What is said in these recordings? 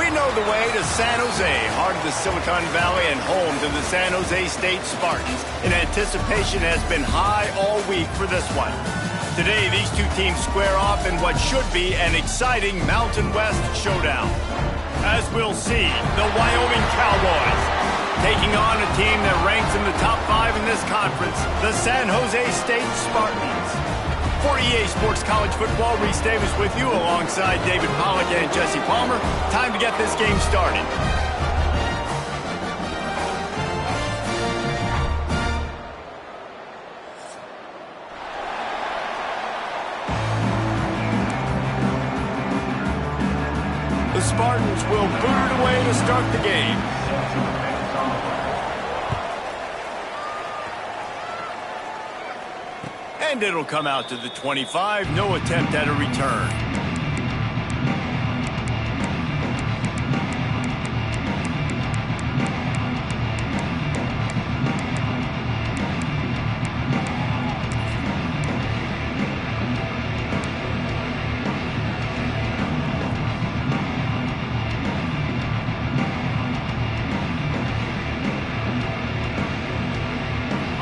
We know the way to San Jose, heart of the Silicon Valley and home to the San Jose State Spartans. And anticipation has been high all week for this one. Today, these two teams square off in what should be an exciting Mountain West showdown. As we'll see, the Wyoming Cowboys taking on a team that ranks in the top 5 in this conference, the San Jose State Spartans. For EA Sports College Football, Reese Davis with you alongside David Pollack and Jesse Palmer. Time to get this game started. The Spartans will boot it away to start the game. And it'll come out to the 25. No attempt at a return.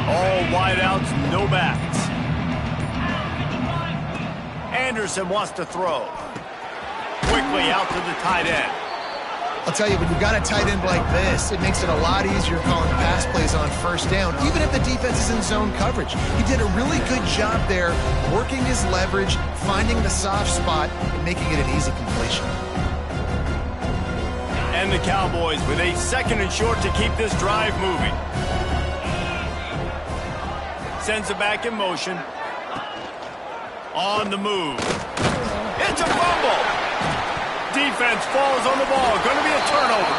All wideouts, no backs. Anderson wants to throw. Quickly out to the tight end. I'll tell you, when you've got a tight end like this, it makes it a lot easier calling pass plays on first down, even if the defense is in zone coverage. He did a really good job there, working his leverage, finding the soft spot, and making it an easy completion. And the Cowboys with a 2nd and short to keep this drive moving. Sends it back in motion. On the move. It's a fumble. Defense falls on the ball. Going to be a turnover.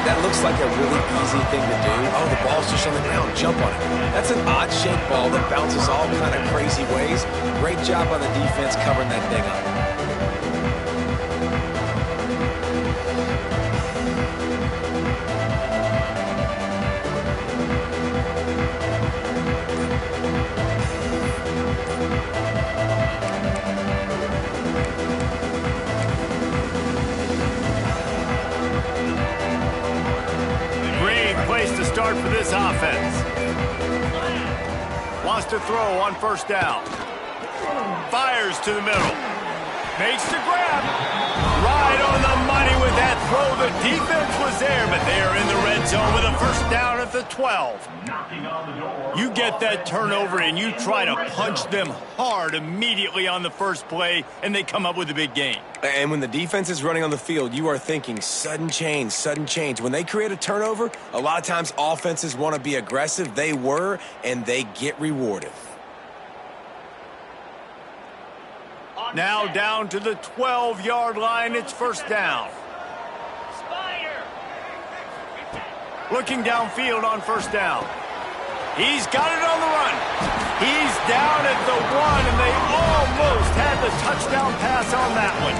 That looks like a really easy thing to do. Oh, the ball's just on the ground. Jump on it. That's an odd-shaped ball that bounces all kind of crazy ways. Great job on the defense covering that thing up. To start for this offense. Wants to throw on first down. Fires to the middle. Makes the grab. Right on the money with that throw. The defense was there, but they are in the red zone with a first down at the 12. You get that turnover and you try to punch them hard immediately on the first play, and they come up with a big gain. And when the defense is running on the field, you are thinking sudden change, sudden change. When they create a turnover, a lot of times offenses want to be aggressive. They were, and they get rewarded. Now down to the 12-yard line. It's first down. Looking downfield on first down. He's got it on the run. He's down at the 1, and they almost had the touchdown pass on that one.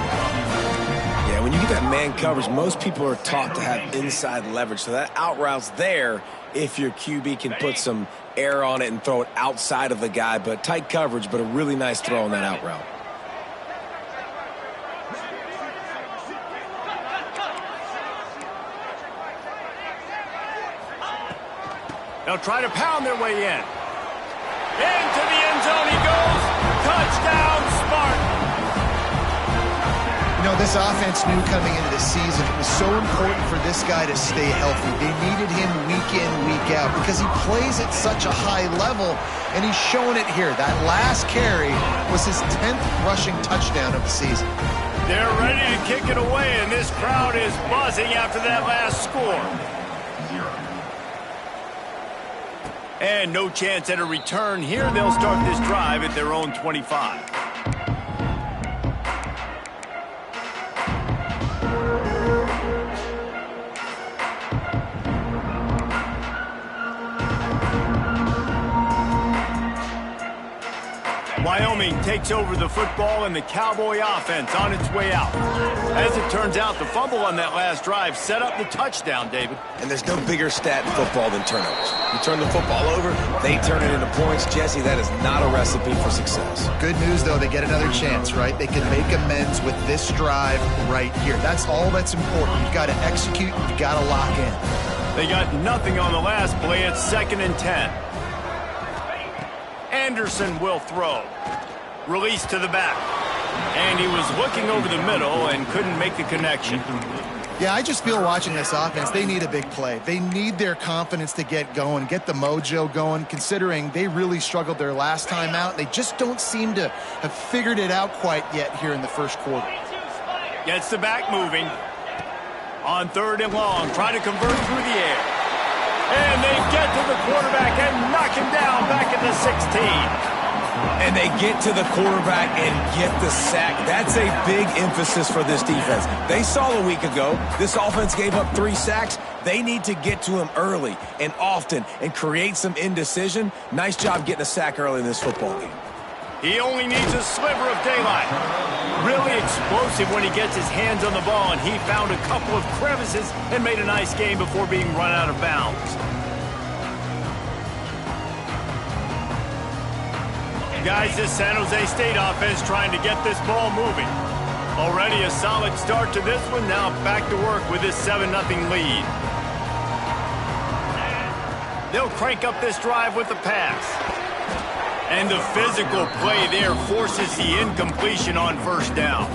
Yeah, when you get that man coverage, most people are taught to have inside leverage. So that out route's there if your QB can put some air on it and throw it outside of the guy. But tight coverage, but a really nice throw on that out route. They'll try to pound their way in. Into the end zone he goes. Touchdown, Spartan. You know, this offense knew coming into the season it was so important for this guy to stay healthy. They needed him week in, week out because he plays at such a high level, and he's showing it here. That last carry was his 10th rushing touchdown of the season. They're ready to kick it away, and this crowd is buzzing after that last score. And no chance at a return here. They'll start this drive at their own 25. Wyoming Wyoming takes over the football and the Cowboy offense on its way out. As it turns out, the fumble on that last drive set up the touchdown, David. And there's no bigger stat in football than turnovers. You turn the football over, they turn it into points. Jesse, that is not a recipe for success. Good news, though, they get another chance, right? They can make amends with this drive right here. That's all that's important. You've got to execute, you've got to lock in. They got nothing on the last play. It's 2nd and 10. Anderson will throw. Release to the back. And he was looking over the middle and couldn't make the connection. Yeah, I just feel watching this offense, they need a big play. They need their confidence to get going, get the mojo going, considering they really struggled their last time out. They just don't seem to have figured it out quite yet here in the first quarter. Gets the back moving. On 3rd and long, trying to convert through the air. And they get to the quarterback and knock him down back at the 16. And they get to the quarterback and get the sack. That's a big emphasis for this defense. They saw a week ago, this offense gave up 3 sacks. They need to get to him early and often and create some indecision. Nice job getting a sack early in this football game. He only needs a sliver of daylight. Really explosive when he gets his hands on the ball, and he found a couple of crevices and made a nice game before being run out of bounds. Guys, this San Jose State offense trying to get this ball moving. Already a solid start to this one. Now back to work with this 7-0 lead. They'll crank up this drive with the pass. And the physical play there forces the incompletion on 1st down.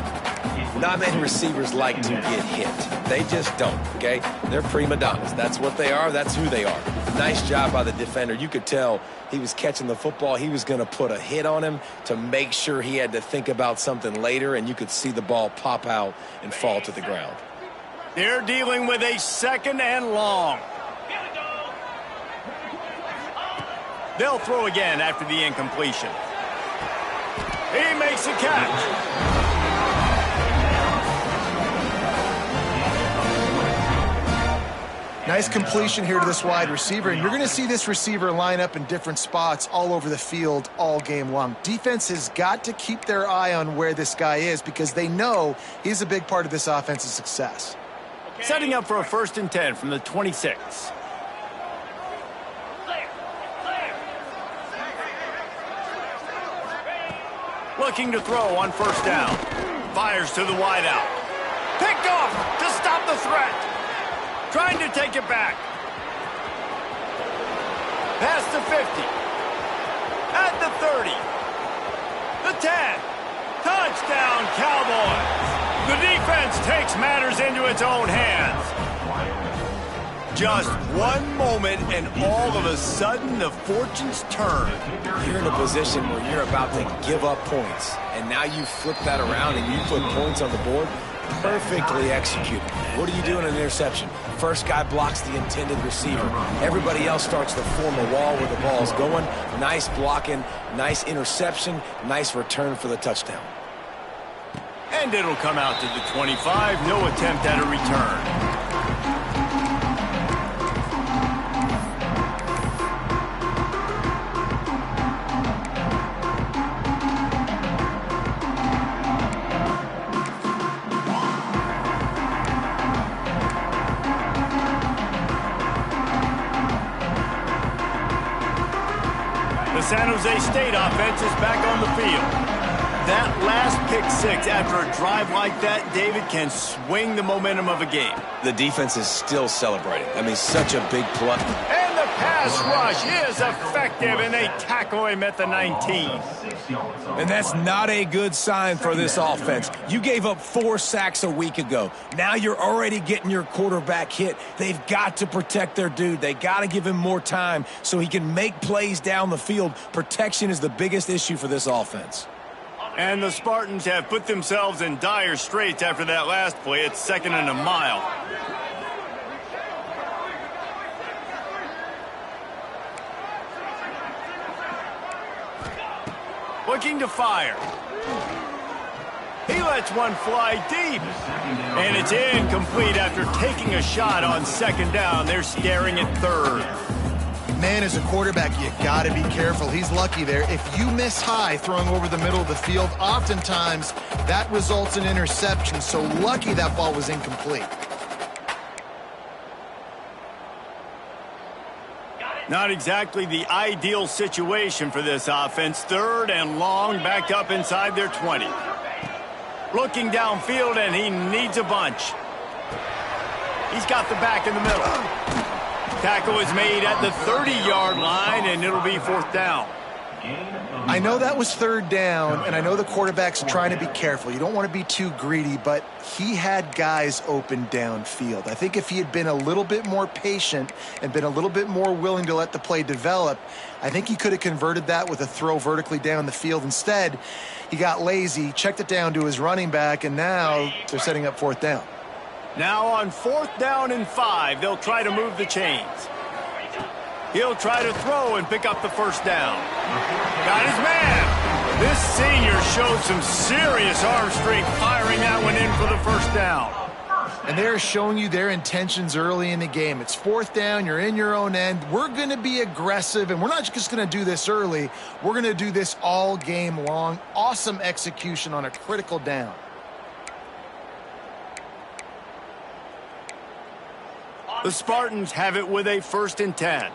Not many receivers like to get hit. They just don't, okay? They're prima donnas. That's what they are. That's who they are. Nice job by the defender. You could tell he was catching the football. He was going to put a hit on him to make sure he had to think about something later, and you could see the ball pop out and fall to the ground. They're dealing with a 2nd and long. They'll throw again after the incompletion. He makes a catch. Nice completion here to this wide receiver, and you're going to see this receiver line up in different spots all over the field all game long. Defense has got to keep their eye on where this guy is because they know he's a big part of this offense's success. Setting up for a 1st and 10 from the 26. Looking to throw on 1st down. Fires to the wideout. Picked off to stop the threat. Trying to take it back. Past the 50. At the 30. The 10. Touchdown, Cowboys. The defense takes matters into its own hands. Just one moment, and all of a sudden, the fortunes turn. You're in a position where you're about to give up points, and now you flip that around and you put points on the board. Perfectly executed. What do you do in an interception? First guy blocks the intended receiver. Everybody else starts to form a wall where the ball's going. Nice blocking, nice interception, nice return for the touchdown. And it'll come out to the 25. No attempt at a return. The San Jose State offense is back on the field. That last pick 6 after a drive like that, David, can swing the momentum of a game. The defense is still celebrating. I mean, such a big play. And the pass rush is effective, and they tackle him at the 19. And that's not a good sign for this offense. You gave up 4 sacks a week ago. Now you're already getting your quarterback hit. They've got to protect their dude. They got to give him more time so he can make plays down the field. Protection is the biggest issue for this offense. And the Spartans have put themselves in dire straits after that last play. It's 2nd and a mile. Looking to fire. He lets one fly deep. And it's incomplete after taking a shot on 2nd down. They're staring at 3rd. Man, as a quarterback, you got to be careful. He's lucky there. If you miss high throwing over the middle of the field, oftentimes that results in interception. So lucky that ball was incomplete. Not exactly the ideal situation for this offense. Third and long, back up inside their 20. Looking downfield, and he needs a bunch. He's got the back in the middle. Tackle is made at the 30-yard line, and it'll be fourth down. I know that was third down, and I know the quarterback's trying to be careful. You don't want to be too greedy, but he had guys open downfield. I think if he had been a little bit more patient and been a little bit more willing to let the play develop, I think he could have converted that with a throw vertically down the field. Instead, he got lazy, checked it down to his running back, and now they're setting up fourth down. Now on fourth down and 5, they'll try to move the chains. He'll try to throw and pick up the first down. Got his man. This senior showed some serious arm strength firing that one in for the first down. And they're showing you their intentions early in the game. It's fourth down. You're in your own end. We're going to be aggressive, and we're not just going to do this early. We're going to do this all game long. Awesome execution on a critical down. The Spartans have it with a 1st and 10.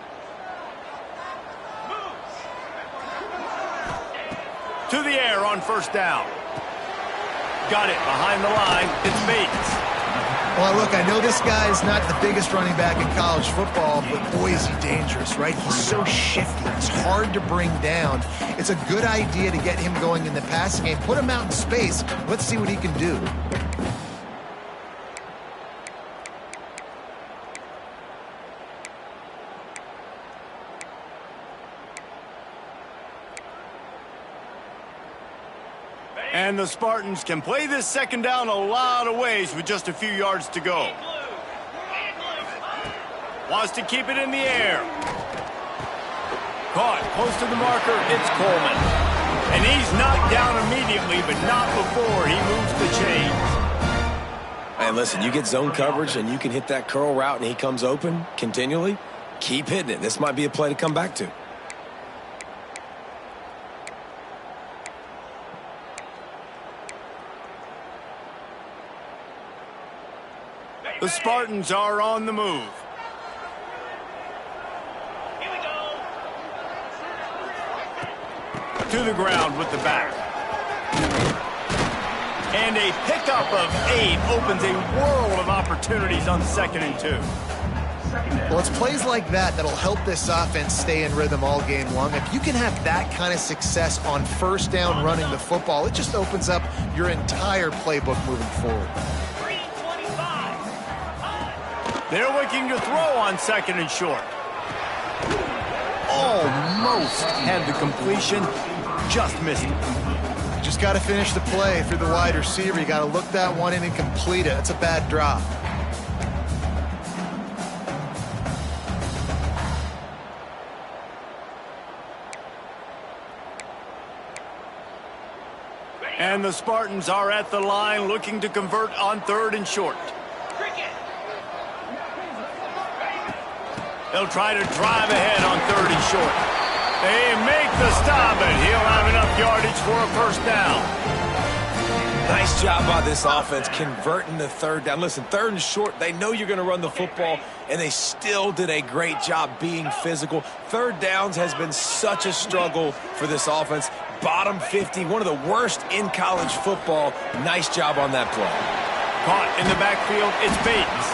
To the air on first down. Got it behind the line. It's Bates. Well, look, I know this guy is not the biggest running back in college football, but boy, is he dangerous, right? He's so shifty. He's hard to bring down. It's a good idea to get him going in the passing game. Put him out in space. Let's see what he can do. And the Spartans can play this second down a lot of ways with just a few yards to go. Wants to keep it in the air. Caught close to the marker. It's Coleman. And he's knocked down immediately, but not before he moves the chains. And listen, you get zone coverage and you can hit that curl route and he comes open continually. Keep hitting it. This might be a play to come back to. The Spartans are on the move. Here we go. To the ground with the back. And a pickup of 8 opens a world of opportunities on 2nd and 2. Well, it's plays like that that'll help this offense stay in rhythm all game long. If you can have that kind of success on first down running the football, it just opens up your entire playbook moving forward. They're looking to throw on 2nd and short. Almost had the completion, just missed it. Just got to finish the play through the wide receiver. You got to look that one in and complete it. That's a bad drop. And the Spartans are at the line looking to convert on 3rd and short. They'll try to drive ahead on 3rd and short. They make the stop, and he'll have enough yardage for a first down. Nice job by this offense converting the 3rd down. Listen, 3rd and short, they know you're going to run the football, and they still did a great job being physical. 3rd downs has been such a struggle for this offense. Bottom 50, one of the worst in college football. Nice job on that play. Caught in the backfield, it's Bates.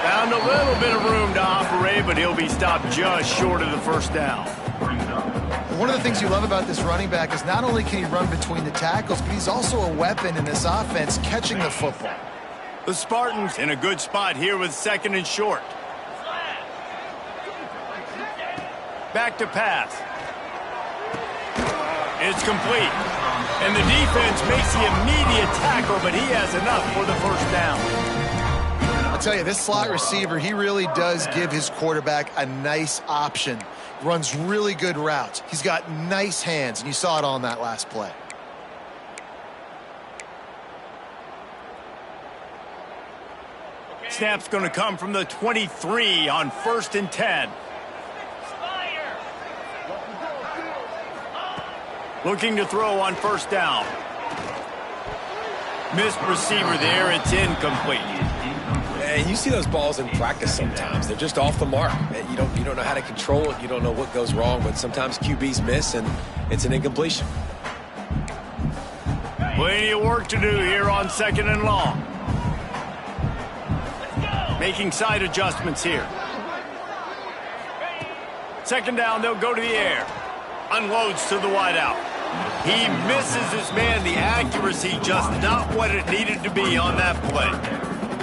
Found a little bit of room to operate, but he'll be stopped just short of the first down. One of the things you love about this running back is not only can he run between the tackles, but he's also a weapon in this offense catching the football. The Spartans in a good spot here with 2nd and short. Back to pass. It's complete. And the defense makes the immediate tackle, but he has enough for the first down. I'll tell you, this slot receiver, he really does give his quarterback a nice option. Runs really good routes. He's got nice hands, and you saw it on that last play. Snap's going to come from the 23 on 1st and 10. Looking to throw on first down. Missed receiver there. It's incomplete. And you see those balls in practice sometimes. They're just off the mark. You don't know how to control it. You don't know what goes wrong, but sometimes QBs miss, and it's an incompletion. Plenty of work to do here on 2nd and long. Making side adjustments here. 2nd down, they'll go to the air. Unloads to the wideout. He misses his man. The accuracy just not what it needed to be on that play.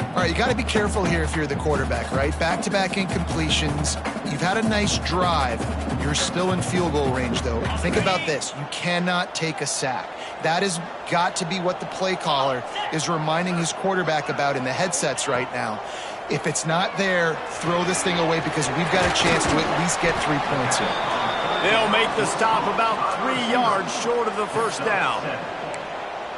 All right, you got to be careful here if you're the quarterback, right? Back-to-back incompletions. You've had a nice drive. You're still in field goal range, though. Think about this. You cannot take a sack. That has got to be what the play caller is reminding his quarterback about in the headsets right now. If it's not there, throw this thing away because we've got a chance to at least get 3 points here. They'll make the stop about 3 yards short of the first down.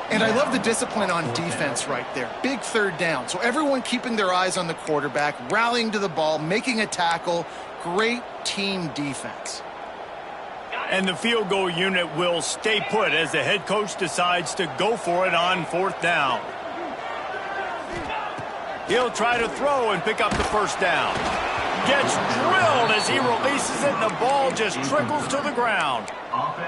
And I love the discipline on defense right there. Big 3rd down. So everyone keeping their eyes on the quarterback, rallying to the ball, making a tackle. Great team defense. And the field goal unit will stay put as the head coach decides to go for it on 4th down. He'll try to throw and pick up the first down. Gets drilled as he releases it, and the ball just trickles to the ground.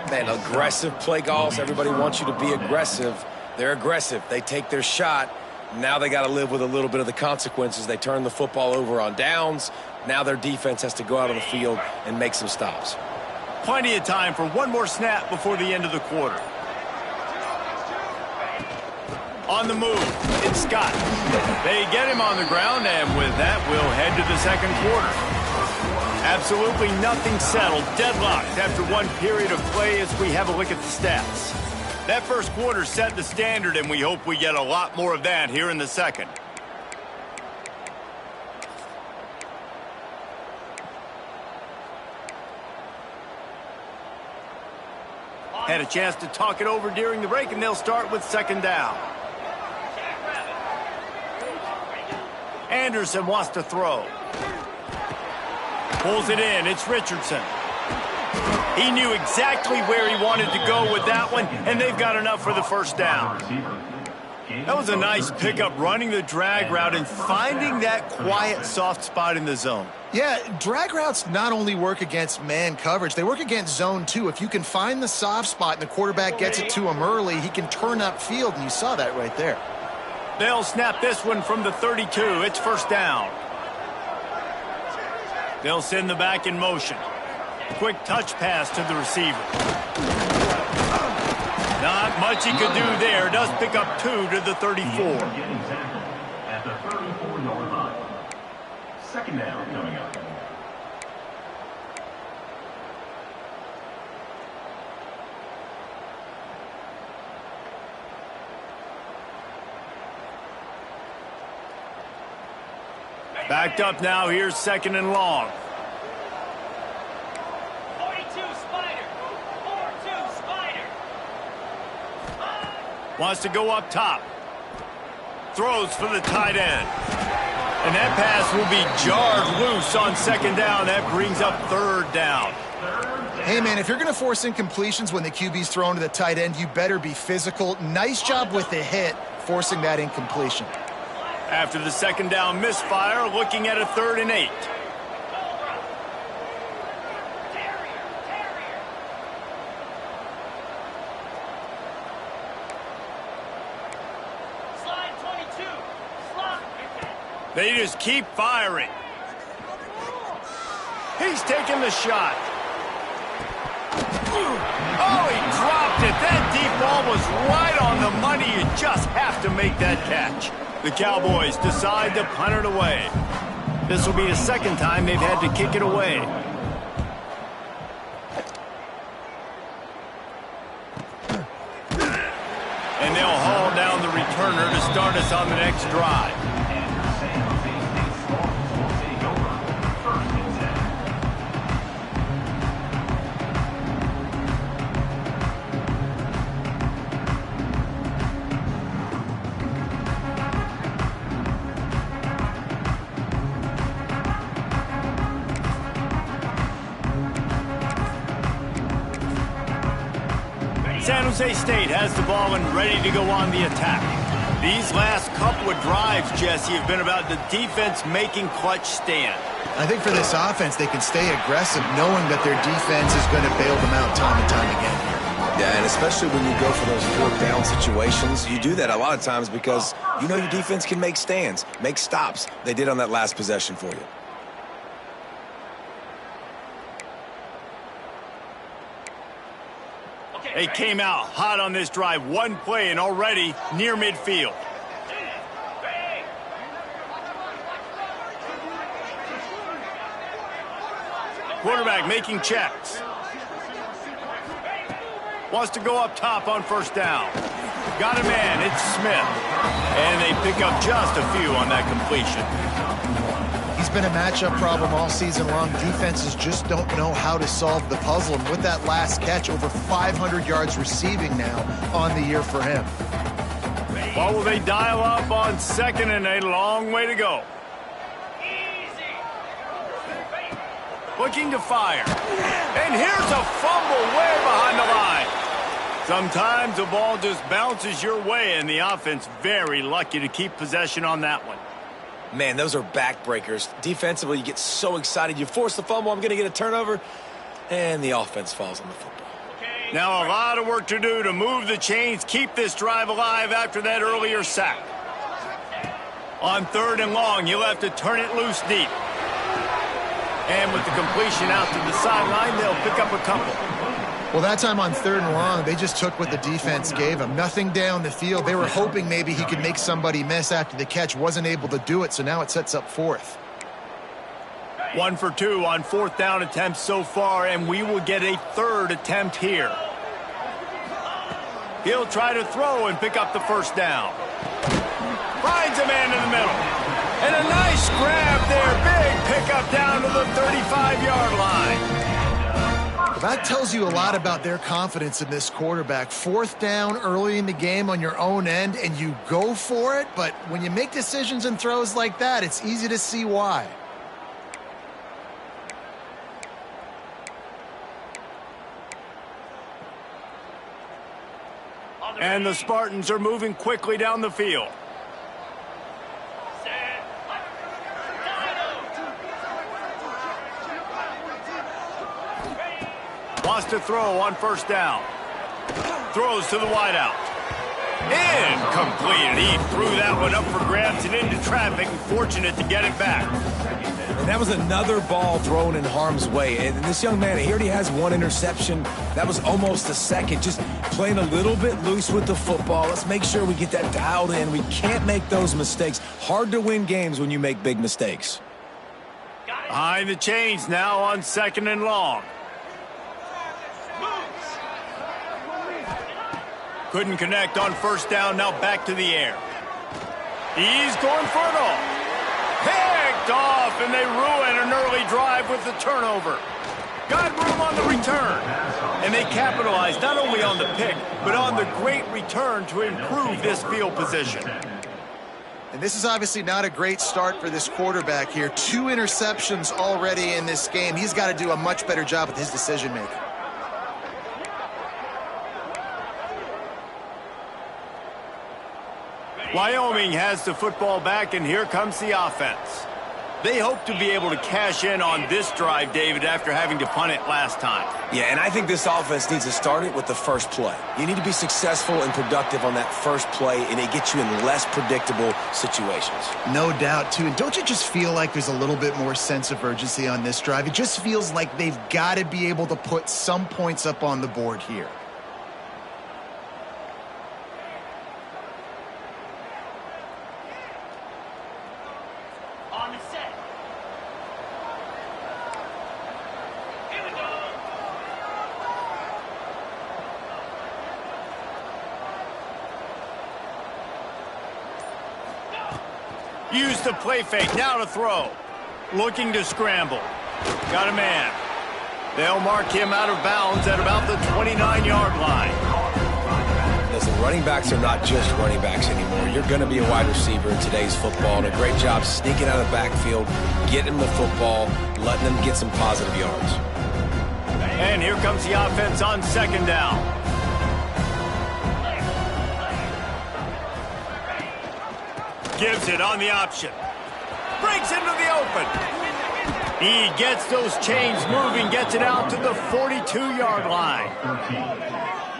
Man, aggressive play calls. Everybody wants you to be aggressive. They're aggressive. They take their shot. Now they got to live with a little bit of the consequences. They turn the football over on downs. Now their defense has to go out on the field and make some stops. Plenty of time for one more snap before the end of the quarter. On the move, it's Scott. They get him on the ground, and with that, we'll head to the 2nd quarter. Absolutely nothing settled, deadlocked after one period of play as we have a look at the stats. That first quarter set the standard, and we hope we get a lot more of that here in the 2nd. Had a chance to talk it over during the break, and they'll start with 2nd down. Anderson wants to throw. Pulls it in. It's Richardson. He knew exactly where he wanted to go with that one, and they've got enough for the first down. That was a nice pickup, running the drag route and finding that quiet, soft spot in the zone. Yeah, drag routes not only work against man coverage, they work against zone too. If you can find the soft spot and the quarterback gets it to him early, he can turn upfield, and you saw that right there. They'll snap this one from the 32. It's first down. They'll send the back in motion. Quick touch pass to the receiver. Not much he could do there. Does pick up 2 to the 34. At the 34-yard line. 2nd down coming up. Backed up now. Here's 2nd and long. 42 Spider. 4-2 Spider. Wants to go up top. Throws for the tight end. And that pass will be jarred loose on 2nd down. That brings up 3rd down. Hey, man, if you're going to force incompletions when the QB's thrown to the tight end, you better be physical. Nice job with the hit, forcing that incompletion. After the 2nd down misfire, looking at a 3rd and 8. Slide 22. Slot. They just keep firing. He's taking the shot. Oh, he dropped it. That deep ball was right on the money. You just have to make that catch. The Cowboys decide to punt it away. This will be the 2nd time they've had to kick it away. And they'll haul down the returner to start us on the next drive. San Jose State has the ball and ready to go on the attack. These last couple of drives, Jesse, have been about the defense making clutch stand. I think for this offense, they can stay aggressive knowing that their defense is going to bail them out time and time again here. Yeah, and especially when you go for those fourth down situations, you do that a lot of times because you know your defense can make stands, make stops. They did on that last possession for you. They came out hot on this drive. One play and already near midfield. Quarterback making checks. Wants to go up top on first down. Got a man. It's Smith. And they pick up just a few on that completion. He's been a matchup problem all season long. Defenses just don't know how to solve the puzzle. And with that last catch, over 500 yards receiving now on the year for him. What will they dial up on second and a long way to go? Looking to fire. And here's a fumble way behind the line. Sometimes the ball just bounces your way, and the offense very lucky to keep possession on that one. Man, those are backbreakers. Defensively, you get so excited. You force the fumble, I'm going to get a turnover, and the offense falls on the football. Now a lot of work to do to move the chains, keep this drive alive after that earlier sack. On third and long, you'll have to turn it loose deep. And with the completion out to the sideline, they'll pick up a couple. Well, that time on third and long, they just took what the defense gave them. Nothing down the field. They were hoping maybe he could make somebody miss after the catch. Wasn't able to do it, so now it sets up fourth. 1 for 2 on fourth down attempts so far, and we will get a third attempt here. He'll try to throw and pick up the first down. Finds a man in the middle. And a nice grab there. Big pickup down to the 35-yard line. That tells you a lot about their confidence in this quarterback. Fourth down early in the game on your own end, and you go for it. But when you make decisions and throws like that, it's easy to see why. And the Spartans are moving quickly down the field. Wants to throw on first down. Throws to the wideout. Incomplete. He threw that one up for grabs and into traffic, and fortunate to get it back. And that was another ball thrown in harm's way. And this young man, he already has one interception. That was almost a second. Just playing a little bit loose with the football. Let's make sure we get that dialed in. We can't make those mistakes. Hard to win games when you make big mistakes. Behind the chains now on second and long. Couldn't connect on first down, now back to the air. He's going for it all. Picked off, and they ruin an early drive with the turnover. Got room on the return. And they capitalized not only on the pick, but on the great return to improve this field position. And this is obviously not a great start for this quarterback here. 2 interceptions already in this game. He's got to do a much better job with his decision-making. Wyoming has the football back, and here comes the offense. They hope to be able to cash in on this drive, David, after having to punt it last time. Yeah, and I think this offense needs to start it with the first play. You need to be successful and productive on that first play, and it gets you in less predictable situations. No doubt, too. And don't you just feel like there's a little bit more sense of urgency on this drive? It just feels like they've got to be able to put some points up on the board here. Use the play fake, now to throw. Looking to scramble. Got a man. They'll mark him out of bounds at about the 29-yard line. Listen, running backs are not just running backs anymore. You're going to be a wide receiver in today's football, and a great job sneaking out of the backfield, getting the football, letting them get some positive yards. And here comes the offense on second down. Gives it on the option. Breaks into the open. He gets those chains moving, gets it out to the 42-yard line.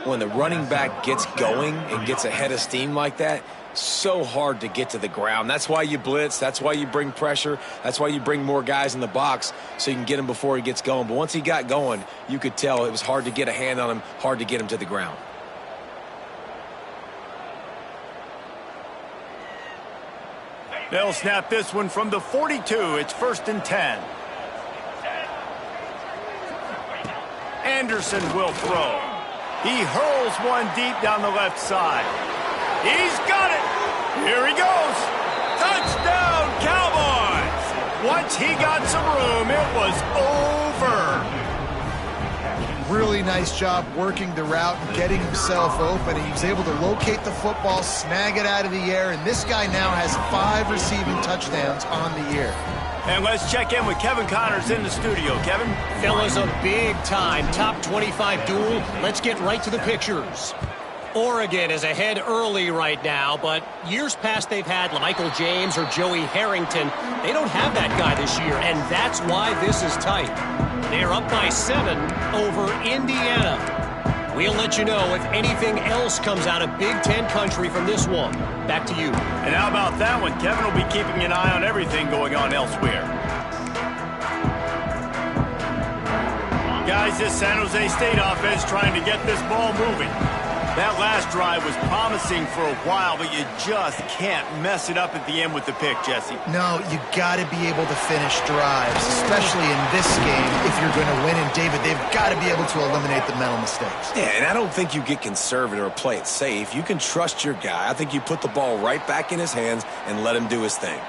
When the running back gets going and gets ahead of steam like that, so hard to get to the ground. That's why you blitz. That's why you bring pressure. That's why you bring more guys in the box so you can get him before he gets going. But once he got going, you could tell it was hard to get a hand on him, hard to get him to the ground. They'll snap this one from the 42. It's 1st and 10. Anderson will throw. He hurls one deep down the left side. He's got it. Here he goes. Touchdown, Cowboys. Once he got some room, it was over. Really nice job working the route and getting himself open. He was able to locate the football, snag it out of the air, and this guy now has 5 receiving touchdowns on the year. And let's check in with Kevin Connors in the studio. Kevin? Fellas, a big-time top 25 duel. Let's get right to the pictures. Oregon is ahead early right now, but years past they've had Michael James or Joey Harrington. They don't have that guy this year, and that's why this is tight. They're up by 7 over Indiana. We'll let you know if anything else comes out of Big Ten country from this one. Back to you. And how about that one? Kevin will be keeping an eye on everything going on elsewhere. Guys, this San Jose State offense trying to get this ball moving. That last drive was promising for a while, but you just can't mess it up at the end with the pick, Jesse. No, you got to be able to finish drives, especially in this game if you're going to win. And, David, they've got to be able to eliminate the mental mistakes. Yeah, and I don't think you get conservative or play it safe. You can trust your guy. I think you put the ball right back in his hands and let him do his thing.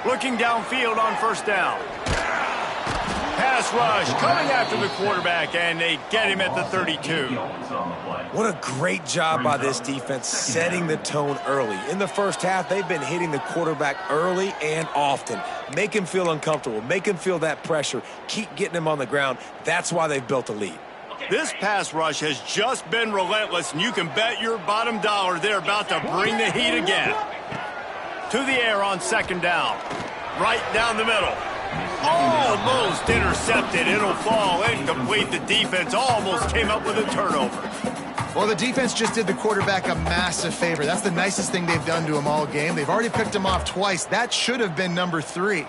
Looking downfield on 1st down. Pass rush coming after the quarterback, and they get him at the 32. What a great job by this defense setting the tone early. In the first half, they've been hitting the quarterback early and often. Make him feel uncomfortable. Make him feel that pressure. Keep getting him on the ground. That's why they've built a lead. This pass rush has just been relentless, and you can bet your bottom dollar they're about to bring the heat again. To the air on 2nd down. Right down the middle. Almost intercepted. It'll fall incomplete. The defense almost came up with a turnover. Well, the defense just did the quarterback a massive favor. That's the nicest thing they've done to him all game. They've already picked him off twice. That should have been number 3.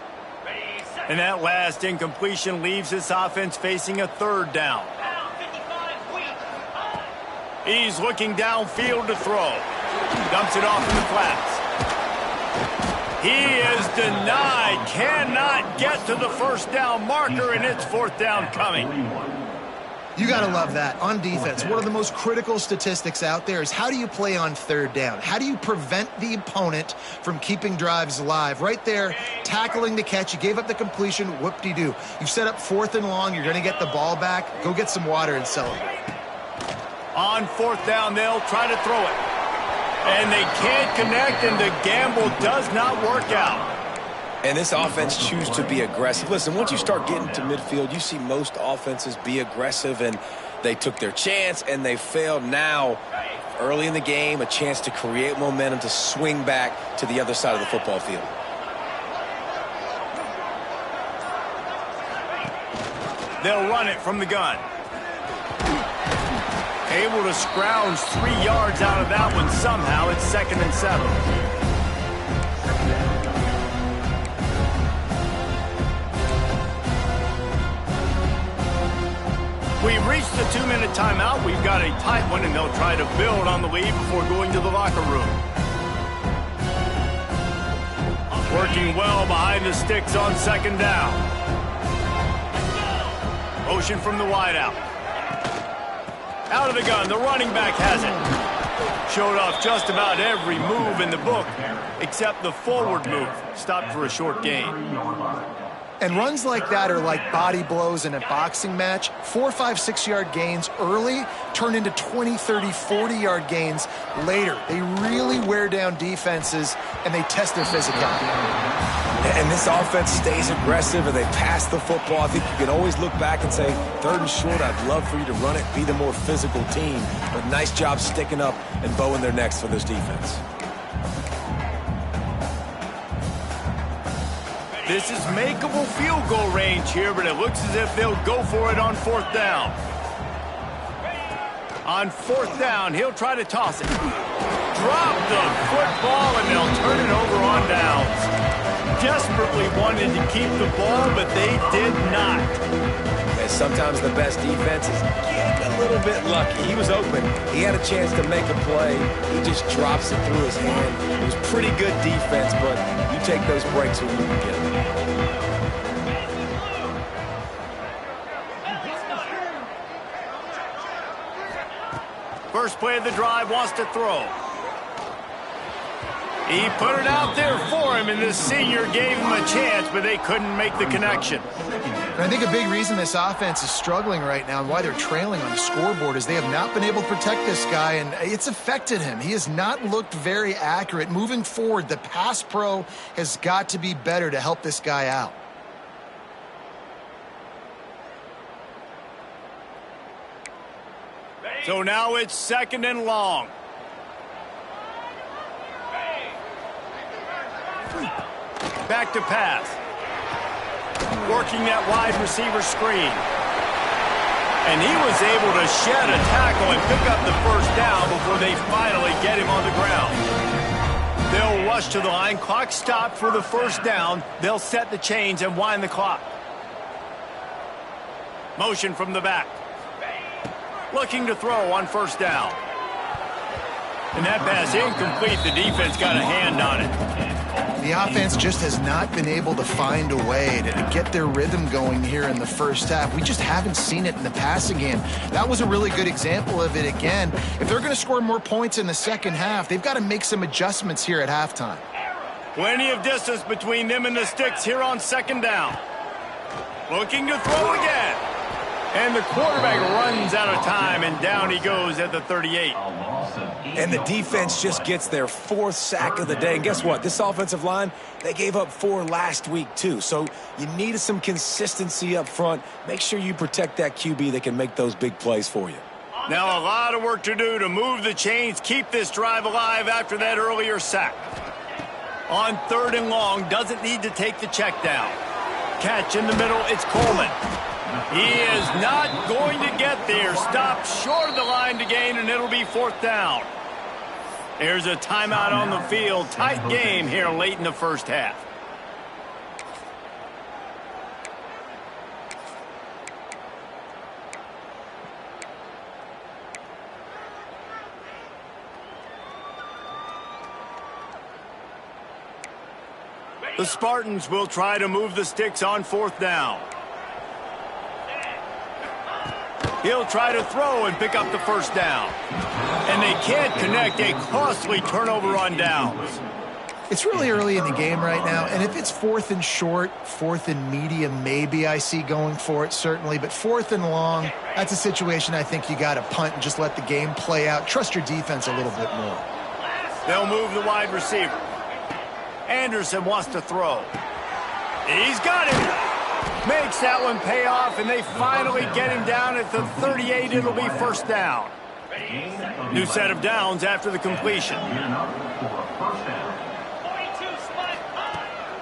And that last incompletion leaves this offense facing a 3rd down. He's looking downfield to throw. Dumps it off in the flats. He is denied, cannot get to the 1st down marker, and it's 4th down coming. You got to love that. On defense, one of the most critical statistics out there is how do you play on 3rd down? How do you prevent the opponent from keeping drives alive? Right there, tackling the catch. You gave up the completion, whoop-de-doo. You've set up 4th and long. You're going to get the ball back. Go get some water and celebrate. On 4th down, they'll try to throw it. And they can't connect, and the gamble does not work out. And this offense chooses to be aggressive. Listen, once you start getting to midfield, you see most offenses be aggressive, and they took their chance, and they failed. Now, early in the game, a chance to create momentum, to swing back to the other side of the football field. They'll run it from the gun. Able to scrounge 3 yards out of that one somehow. It's 2nd and 7. We've reached the 2-minute timeout. We've got a tight one, and they'll try to build on the lead before going to the locker room. Working well behind the sticks on 2nd down. Motion from the wideout. Out of the gun, the running back has it. Showed off just about every move in the book, except the forward move. Stopped for a short gain. And runs like that are like body blows in a boxing match. 4, 5, 6-yard gains early turn into 20, 30, 40-yard gains later. They really wear down defenses, and they test their physicality. And this offense stays aggressive and they pass the football. I think you can always look back and say, 3rd and short, I'd love for you to run it, be the more physical team. But nice job sticking up and bowing their necks for this defense. This is makeable field goal range here, but it looks as if they'll go for it on 4th down. On 4th down, he'll try to toss it. Drop the football, and they'll turn it over on downs. Desperately wanted to keep the ball, but they did not. And sometimes the best defense is getting a little bit lucky. He was open. He had a chance to make a play. He just drops it through his hand. It was pretty good defense, but you take those breaks when you can get them. First play of the drive, wants to throw. He put it out there for him, and this senior gave him a chance, but they couldn't make the connection. And I think a big reason this offense is struggling right now and why they're trailing on the scoreboard is they have not been able to protect this guy, and it's affected him. He has not looked very accurate. Moving forward, the pass pro has got to be better to help this guy out. So now it's 2nd and long. Back to pass. Working that wide receiver screen. And he was able to shed a tackle and pick up the 1st down before they finally get him on the ground. They'll rush to the line. Clock stopped for the 1st down. They'll set the chains and wind the clock. Motion from the back. Looking to throw on 1st down. And that pass incomplete. The defense got a hand on it. The offense just has not been able to find a way to get their rhythm going here in the 1st half. We just haven't seen it in the passing game. That was a really good example of it again. If they're going to score more points in the 2nd half, they've got to make some adjustments here at halftime. Plenty of distance between them and the sticks here on 2nd down. Looking to throw again. And the quarterback runs out of time, and down he goes at the 38. And the defense just gets their 4th sack of the day. And guess what? This offensive line, they gave up 4 last week too. So you need some consistency up front. Make sure you protect that QB that can make those big plays for you. Now a lot of work to do to move the chains, keep this drive alive after that earlier sack. On 3rd and long, doesn't need to take the check down. Catch in the middle, it's Coleman. He is not going to get there. Stopped short of the line to gain, and it'll be 4th down. There's a timeout on the field. Tight game here late in the 1st half. The Spartans will try to move the sticks on 4th down. He'll try to throw and pick up the 1st down. And they can't connect. A costly turnover on downs. It's really early in the game right now, and if it's 4th and short, 4th and medium, maybe I see going for it, certainly. But 4th and long, that's a situation I think you got to punt and just let the game play out. Trust your defense a little bit more. They'll move the wide receiver. Anderson wants to throw. He's got him. Makes that one pay off, and they finally get him down at the 38. It'll be 1st down. New set of downs after the completion.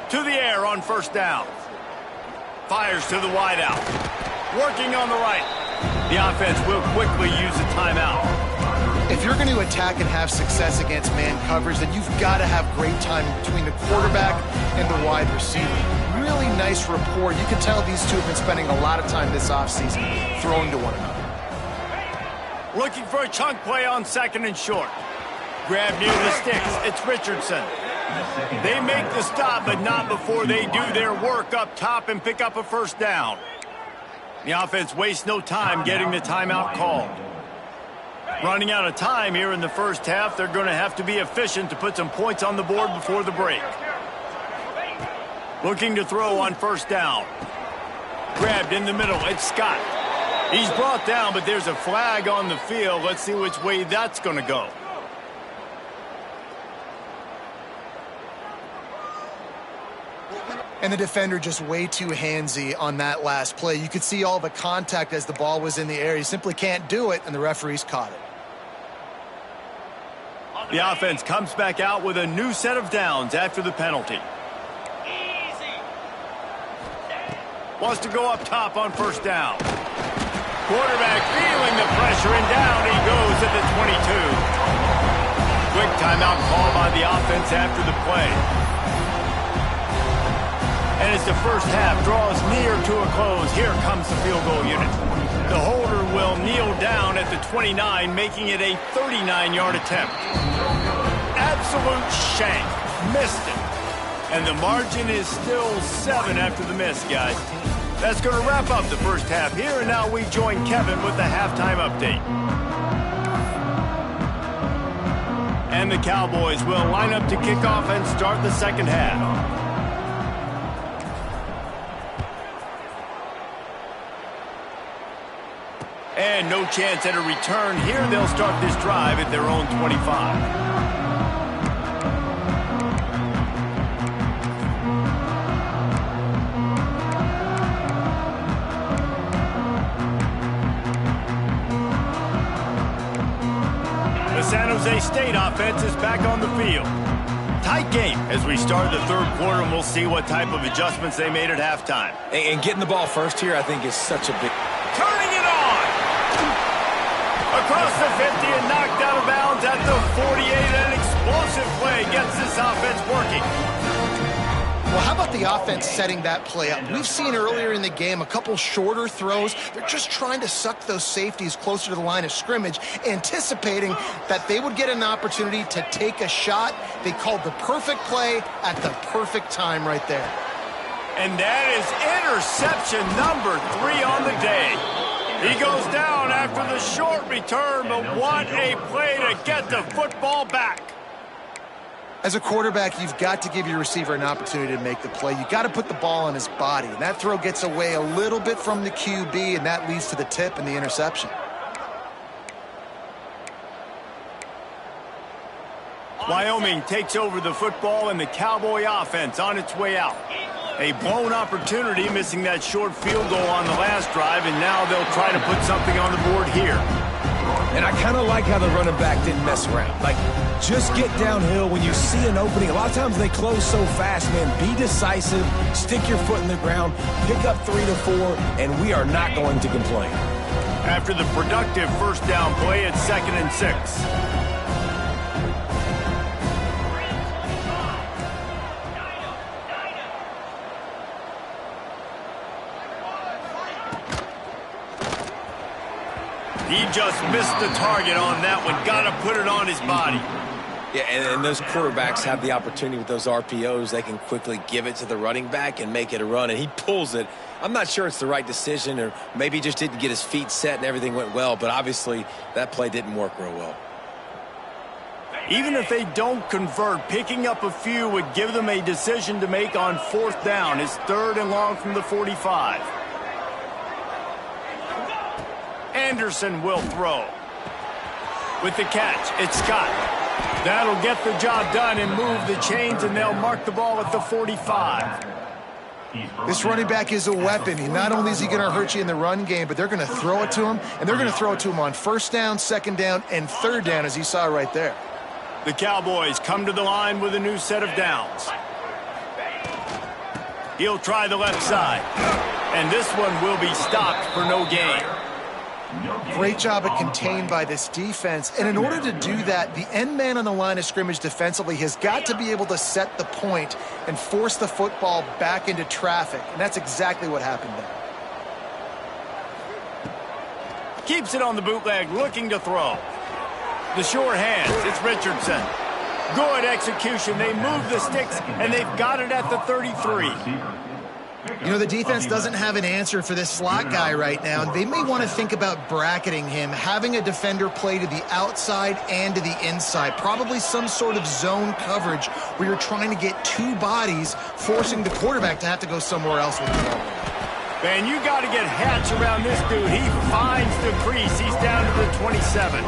To the air on 1st down. Fires to the wideout. Working on the right. The offense will quickly use a timeout. If you're going to attack and have success against man coverage, then you've got to have great time between the quarterback and the wide receiver. Really nice rapport. You can tell these two have been spending a lot of time this offseason throwing to one another. Looking for a chunk play on 2nd and short. Grab near the sticks. It's Richardson. They make the stop, but not before they do their work up top and pick up a 1st down. The offense wastes no time getting the timeout called. Running out of time here in the 1st half. They're going to have to be efficient to put some points on the board before the break. Looking to throw on 1st down. Grabbed in the middle. It's Scott. He's brought down, but there's a flag on the field. Let's see which way that's going to go. And the defender just way too handsy on that last play. You could see all the contact as the ball was in the air. He simply can't do it, and the referees caught it. The offense comes back out with a new set of downs after the penalty. Wants to go up top on first down. Quarterback feeling the pressure, and down he goes at the 22. Quick timeout call by the offense after the play. And as the first half draws near to a close, here comes the field goal unit. The holder will kneel down at the 29, making it a 39-yard attempt. Absolute shank. Missed it. And the margin is still 7 after the miss, guys. That's going to wrap up the first half here, and now we join Kevin with the halftime update. And the Cowboys will line up to kick off and start the second half. And no chance at a return here. They'll start this drive at their own 25. The San Jose State offense is back on the field. Tight game as we start the third quarter, and we'll see what type of adjustments they made at halftime. And getting the ball first here, I think, is such a big... Turning it on! Across the 50 and knocked out of bounds at the 48. An explosive play gets this offense working. Well, how about the offense setting that play up? We've seen earlier in the game a couple shorter throws. They're just trying to suck those safeties closer to the line of scrimmage, anticipating that they would get an opportunity to take a shot. They called the perfect play at the perfect time right there. And that is interception number 3 on the day. He goes down after the short return, but what a play to get the football back. As a quarterback, you've got to give your receiver an opportunity to make the play. You've got to put the ball on his body. And that throw gets away a little bit from the QB, and that leads to the tip and the interception. Wyoming takes over the football, and the Cowboy offense on its way out. A blown opportunity, missing that short field goal on the last drive, and now they'll try to put something on the board here. And I kind of like how the running back didn't mess around. Like, just get downhill when you see an opening. A lot of times they close so fast, man. Be decisive, stick your foot in the ground, pick up 3 to 4, and we are not going to complain. After the productive first down play, it's 2nd and 6. He just missed the target on that one. Got to put it on his body. Yeah, and those quarterbacks have the opportunity with those RPOs. They can quickly give it to the running back and make it a run, and he pulls it. I'm not sure it's the right decision, or maybe he just didn't get his feet set and everything went well, but obviously that play didn't work real well. Even if they don't convert, picking up a few would give them a decision to make on 4th down. It's 3rd and long from the 45. Anderson will throw. With the catch, it's Scott. That'll get the job done and move the chains, and they'll mark the ball at the 45. This running back is a weapon. Not only is he going to hurt you in the run game, but they're going to throw it to him, and they're going to throw it to him on 1st down, 2nd down, and 3rd down, as you saw right there. The Cowboys come to the line with a new set of downs. He'll try the left side, and this one will be stopped for no gain. Great job at contained by this defense. And in order to do that, the end man on the line of scrimmage defensively has got to be able to set the point and force the football back into traffic. And that's exactly what happened there. Keeps it on the bootleg, looking to throw. The short hands, it's Richardson. Good execution. They move the sticks, and they've got it at the 33. You know, the defense doesn't have an answer for this slot guy right now. They may want to think about bracketing him, having a defender play to the outside and to the inside. Probably some sort of zone coverage where you're trying to get 2 bodies, forcing the quarterback to have to go somewhere else with the ball. Man, you got to get Hatch around this dude. He finds the crease. He's down to the 27.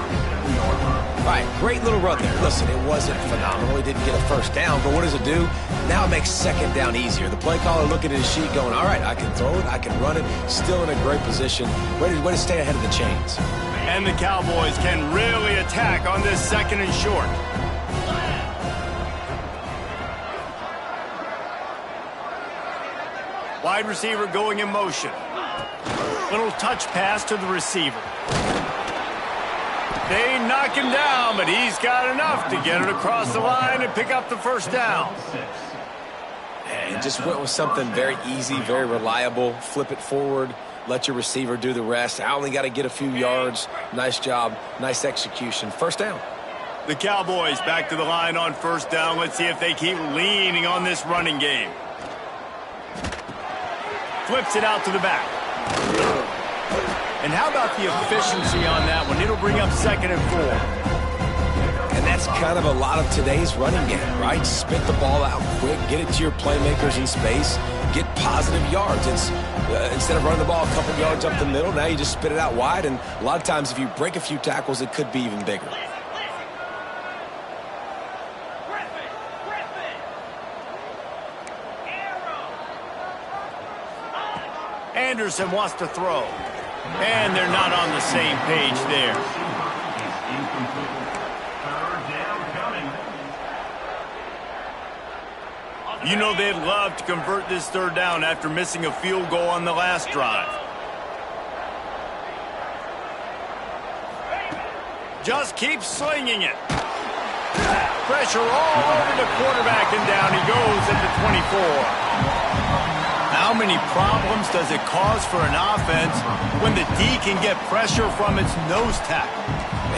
All right, great little run there. Listen, it wasn't phenomenal. He didn't get a first down, but what does it do? Now it makes second down easier. The play caller looking at his sheet going, all right, I can throw it, I can run it, still in a great position, ready to stay ahead of the chains. And the Cowboys can really attack on this second and short. Wide receiver going in motion. Little touch pass to the receiver. They knock him down, but he's got enough to get it across the line and pick up the first down. And just went with something very easy, very reliable. Flip it forward, let your receiver do the rest. I only got to get a few yards. Nice job, nice execution. First down. The Cowboys back to the line on first down. Let's see if they keep leaning on this running game. Flips it out to the back. And how about the efficiency on that one? It'll bring up 2nd and 4. And that's kind of a lot of today's running game, right? Spit the ball out quick, get it to your playmakers in space, get positive yards. It's instead of running the ball a couple yards up the middle, now you just spit it out wide. And a lot of times if you break a few tackles, it could be even bigger. Anderson wants to throw. And they're not on the same page there. You know they'd love to convert this third down after missing a field goal on the last drive. Just keep slinging it. Pressure all over the quarterback, and down he goes at the 24. How many problems does it cause for an offense when the D can get pressure from its nose tackle?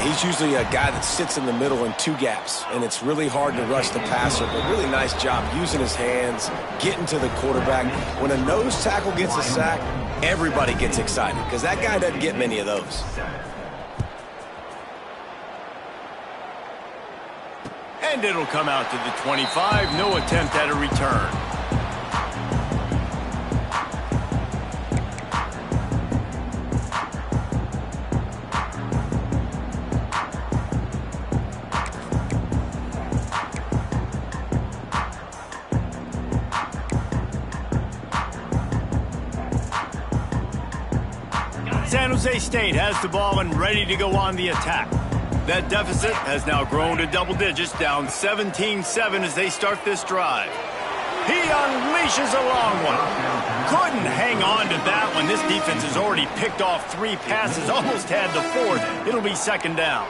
He's usually a guy that sits in the middle in two gaps, and it's really hard to rush the passer, but really nice job using his hands, getting to the quarterback. When a nose tackle gets a sack, everybody gets excited because that guy doesn't get many of those. And it'll come out to the 25. No attempt at a return. San Jose State has the ball and ready to go on the attack. That deficit has now grown to double digits, down 17-7 as they start this drive. He unleashes a long one. Couldn't hang on to that one. This defense has already picked off 3 passes, almost had the 4th. It'll be 2nd down.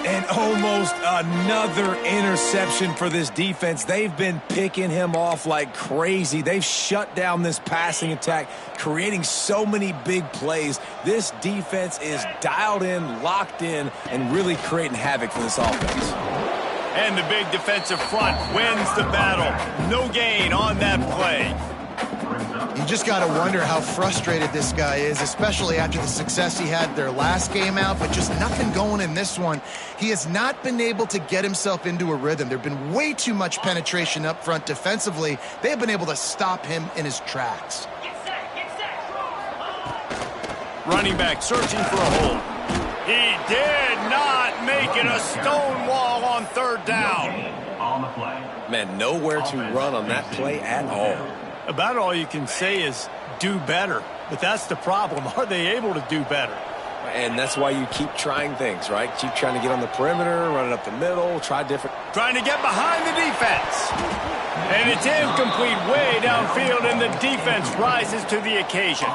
And almost another interception for this defense. They've been picking him off like crazy. They've shut down this passing attack, creating so many big plays. This defense is dialed in, locked in, and really creating havoc for this offense. And the big defensive front wins the battle. No gain on that play. You just got to wonder how frustrated this guy is, especially after the success he had their last game out, but just nothing going in this one. He has not been able to get himself into a rhythm. There have been way too much penetration up front defensively. They have been able to stop him in his tracks. Running back searching for a hole. He did not make it a stone wall on 3rd down. Man, nowhere to run on that play at all. About all you can say is do better. But that's the problem. Are they able to do better? And that's why you keep trying things, right? Keep trying to get on the perimeter, run it up the middle, try different. Trying to get behind the defense. And it's incomplete way downfield, and the defense rises to the occasion.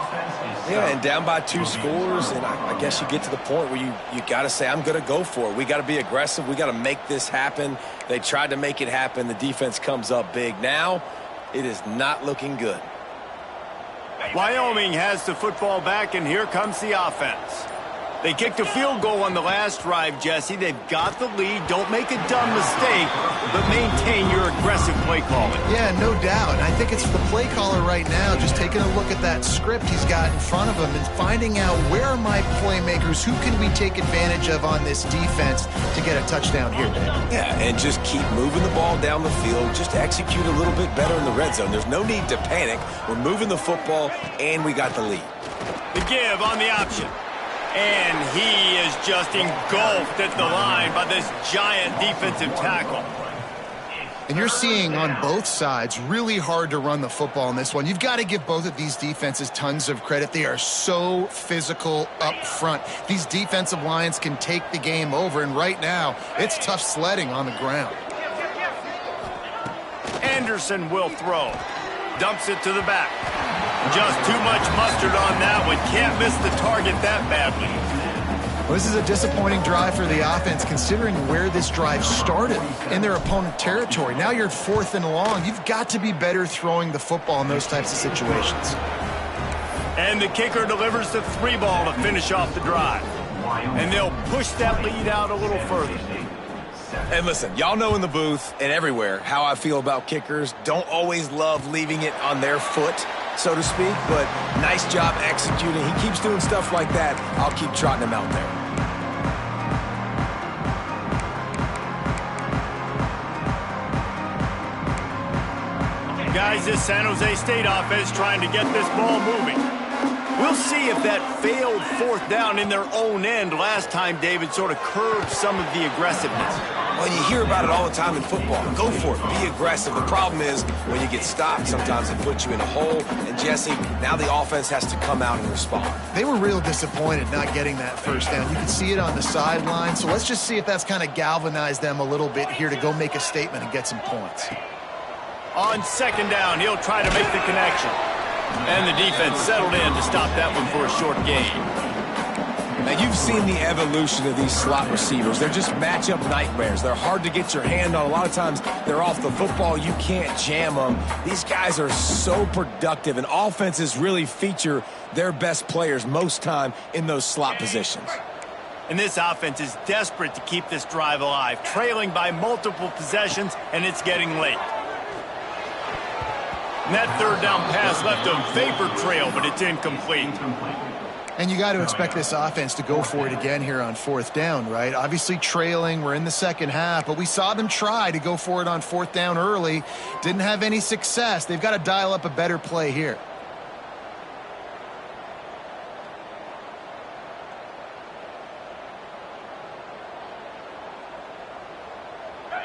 Yeah, and down by 2 scores, and I guess you get to the point where you got to say, I'm going to go for it. We got to be aggressive. We got to make this happen. They tried to make it happen. The defense comes up big. Now, it is not looking good. Wyoming has the football back, and here comes the offense. They kicked a field goal on the last drive, Jesse. They've got the lead. Don't make a dumb mistake, but maintain your aggressive play calling. Yeah, no doubt. I think it's the play caller right now just taking a look at that script he's got in front of him and finding out where are my playmakers, who can we take advantage of on this defense to get a touchdown here, Dave. Yeah, and just keep moving the ball down the field. Just execute a little bit better in the red zone. There's no need to panic. We're moving the football, and we got the lead. The give on the option. And he is just engulfed at the line by this giant defensive tackle. And you're seeing on both sides really hard to run the football in this one. You've got to give both of these defenses tons of credit. They are so physical up front. These defensive lines can take the game over, and right now it's tough sledding on the ground. Anderson will throw. Dumps it to the back. Just too much mustard on that one. Can't miss the target that badly. Well, this is a disappointing drive for the offense considering where this drive started in their opponent territory. Now you're 4th and long. You've got to be better throwing the football in those types of situations. And the kicker delivers the 3 ball to finish off the drive. And they'll push that lead out a little further. And listen, y'all know in the booth and everywhere how I feel about kickers. Don't always love leaving it on their foot, so to speak, but nice job executing. He keeps doing stuff like that. I'll keep trotting him out there. Guys, this San Jose State offense trying to get this ball moving. We'll see if that failed 4th down in their own end last time, David, sort of curbed some of the aggressiveness. Well, you hear about it all the time in football. Go for it. Be aggressive. The problem is when you get stopped, sometimes it puts you in a hole. And, Jesse, now the offense has to come out and respond. They were real disappointed not getting that 1st down. You can see it on the sideline. So let's just see if that's kind of galvanized them a little bit here to go make a statement and get some points. On 2nd down, he'll try to make the connection. And the defense settled in to stop that one for a short gain. Now, you've seen the evolution of these slot receivers. They're just matchup nightmares. They're hard to get your hand on. A lot of times, they're off the football. You can't jam them. These guys are so productive, and offenses really feature their best players most time in those slot positions. And this offense is desperate to keep this drive alive, trailing by multiple possessions, and it's getting late. And that 3rd down pass left a vapor trail, but it's incomplete. And you got to expect this offense to go for it again here on 4th down, right? Obviously trailing, we're in the 2nd half, but we saw them try to go for it on 4th down early. Didn't have any success. They've got to dial up a better play here.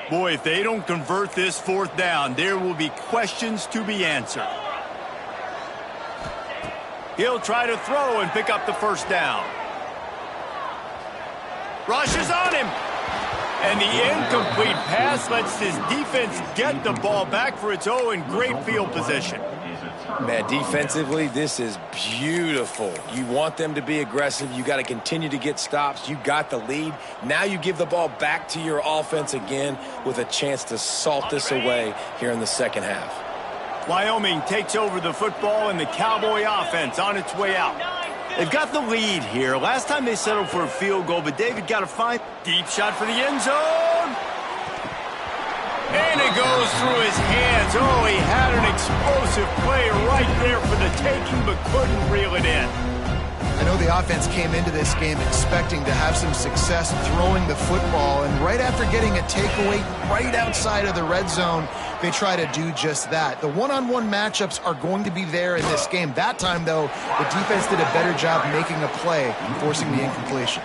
Boy, if they don't convert this 4th down, there will be questions to be answered. He'll try to throw and pick up the 1st down. Rushes on him. And the incomplete pass lets his defense get the ball back for its own great field position. Man, defensively, this is beautiful. You want them to be aggressive. You got to continue to get stops. You got the lead. Now you give the ball back to your offense again with a chance to salt this away here in the 2nd half. Wyoming takes over the football and the Cowboy offense on its way out. They've got the lead here. Last time they settled for a field goal, but David got to find deep shot for the end zone. And it goes through his hands. Oh, he had an explosive play right there for the taking, but couldn't reel it in. I know the offense came into this game expecting to have some success throwing the football, and right after getting a takeaway right outside of the red zone, they try to do just that. The one-on-one matchups are going to be there in this game. That time, though, the defense did a better job making a play and forcing the incompletion.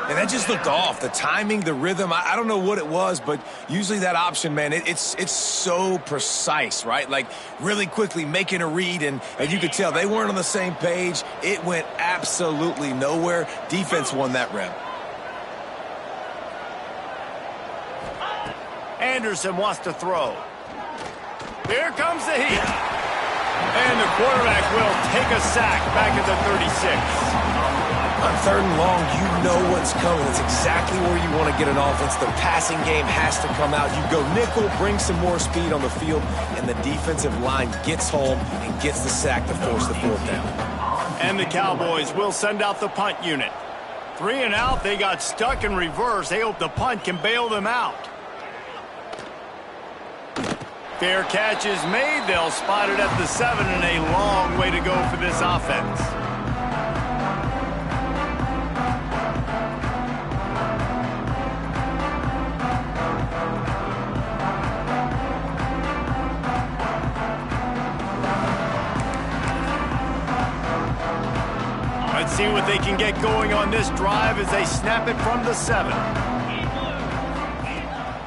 And that just looked off. The timing, the rhythm, I don't know what it was, but usually that option, man, it's so precise, right? Like really quickly making a read, and you could tell they weren't on the same page. It went absolutely nowhere. Defense won that rep. Anderson wants to throw. Here comes the heat. And the quarterback will take a sack back at the 36. On 3rd and long, you know what's coming. It's exactly where you want to get an offense. The passing game has to come out. You go nickel, bring some more speed on the field, and the defensive line gets home and gets the sack to force the 4th down. And the Cowboys will send out the punt unit. 3 and out, they got stuck in reverse. They hope the punt can bail them out. Fair catch is made. They'll spot it at the 7, and a long way to go for this offense. See what they can get going on this drive as they snap it from the 7.